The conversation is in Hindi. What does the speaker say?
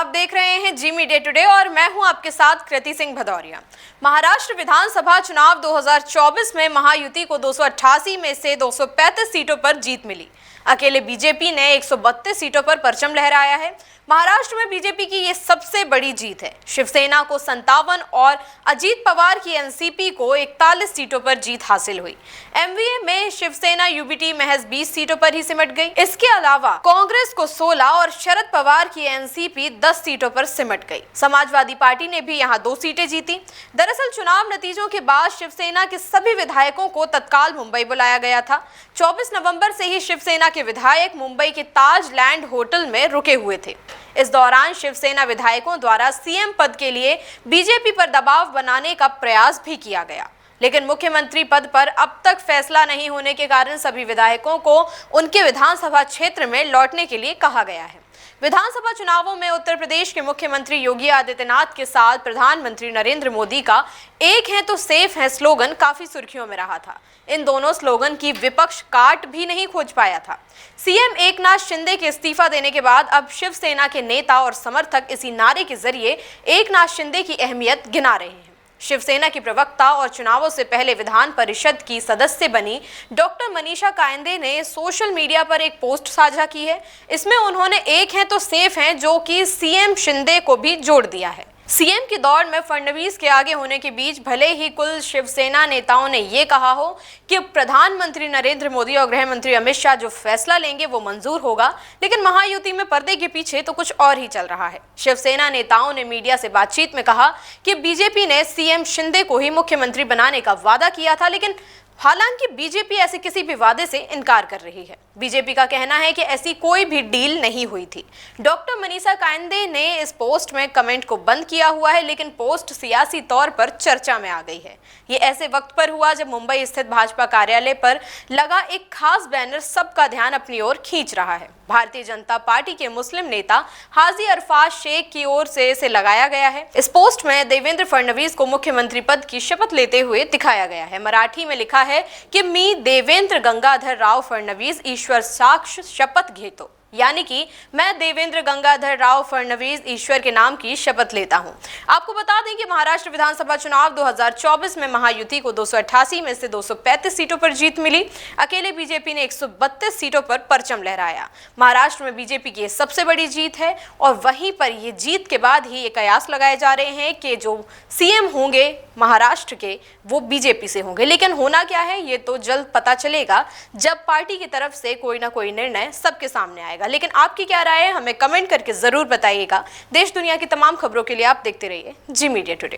आप देख रहे हैं जी मीडिया टुडे और मैं हूं आपके साथ कृति सिंह भदौरिया। महाराष्ट्र विधानसभा चुनाव 2024 में महायुति को 288 में से 235 सीटों पर जीत मिली। अकेले बीजेपी ने 132 सीटों पर परचम लहराया है। महाराष्ट्र में बीजेपी की ये सबसे बड़ी जीत है। शिवसेना को 57 और अजीत पवार की एनसीपी को 41 सीटों पर जीत हासिल हुई। एमवीए में शिवसेना यूबीटी महज 20 सीटों पर ही सिमट गई। इसके अलावा कांग्रेस को 16 और शरद पवार की एनसीपी 10 सीटों पर सिमट गई। समाजवादी पार्टी ने भी यहां 2 सीटें जीती। दरअसल चुनाव नतीजों के बाद शिवसेना के सभी विधायकों को तत्काल मुंबई बुलाया गया था। 24 नवंबर से ही शिवसेना के विधायक मुंबई के ताज लैंड होटल में रुके हुए थे। इस दौरान शिवसेना विधायकों द्वारा सीएम पद के लिए बीजेपी पर दबाव बनाने का प्रयास भी किया गया, लेकिन मुख्यमंत्री पद पर अब तक फैसला नहीं होने के कारण सभी विधायकों को उनके विधानसभा क्षेत्र में लौटने के लिए कहा गया है। विधानसभा चुनावों में उत्तर प्रदेश के मुख्यमंत्री योगी आदित्यनाथ के साथ प्रधानमंत्री नरेंद्र मोदी का एक है तो सेफ है स्लोगन काफी सुर्खियों में रहा था। इन दोनों स्लोगन की विपक्ष काट भी नहीं खोज पाया था। सीएम एकनाथ शिंदे के इस्तीफा देने के बाद अब शिवसेना के नेता और समर्थक इसी नारे के जरिए एकनाथ शिंदे की अहमियत गिना रहे हैं। शिवसेना की प्रवक्ता और चुनावों से पहले विधान परिषद की सदस्य बनी डॉक्टर मनीषा कायंदे ने सोशल मीडिया पर एक पोस्ट साझा की है। इसमें उन्होंने एक है तो सेफ है जो कि सीएम शिंदे को भी जोड़ दिया है। सीएम की दौड़ में फडणवीस के आगे होने के बीच भले ही कुल शिवसेना नेताओं ने ये कहा हो कि प्रधानमंत्री नरेंद्र मोदी और गृह मंत्री अमित शाह जो फैसला लेंगे वो मंजूर होगा, लेकिन महायुति में पर्दे के पीछे तो कुछ और ही चल रहा है। शिवसेना नेताओं ने मीडिया से बातचीत में कहा कि बीजेपी ने सीएम शिंदे को ही मुख्यमंत्री बनाने का वादा किया था, लेकिन हालांकि बीजेपी ऐसे किसी भी वादे से इनकार कर रही है। बीजेपी का कहना है कि ऐसी कोई भी डील नहीं हुई थी। डॉक्टर मनीषा कायंदे ने इस पोस्ट में कमेंट को बंद किया हुआ है, लेकिन पोस्ट सियासी तौर पर चर्चा में आ गई है। ये ऐसे वक्त पर हुआ जब मुंबई स्थित भाजपा कार्यालय पर लगा एक खास बैनर सबका ध्यान अपनी ओर खींच रहा है। भारतीय जनता पार्टी के मुस्लिम नेता हाजी अरफात शेख की ओर से इसे लगाया गया है। इस पोस्ट में देवेंद्र फडणवीस को मुख्यमंत्री पद की शपथ लेते हुए दिखाया गया है। मराठी में लिखा है कि मी देवेंद्र गंगाधर राव फडणवीस ईश्वर साक्ष शपथ घेतो, यानी कि मैं देवेंद्र गंगाधर राव फडणवीस ईश्वर के नाम की शपथ लेता हूं। आपको बता दें कि महाराष्ट्र विधानसभा चुनाव 2024 में महायुति को 288 में से 235 सीटों पर जीत मिली। अकेले बीजेपी ने 132 सीटों पर परचम लहराया। महाराष्ट्र में बीजेपी की सबसे बड़ी जीत है और वहीं पर ये जीत के बाद ही ये कयास लगाए जा रहे हैं कि जो सीएम होंगे महाराष्ट्र के वो बीजेपी से होंगे। लेकिन होना क्या है ये तो जल्द पता चलेगा जब पार्टी की तरफ से कोई ना कोई निर्णय सबके सामने आएगा। लेकिन आपकी क्या राय है हमें कमेंट करके जरूर बताइएगा। देश दुनिया की तमाम खबरों के लिए आप देखते रहिए जी मीडिया टुडे।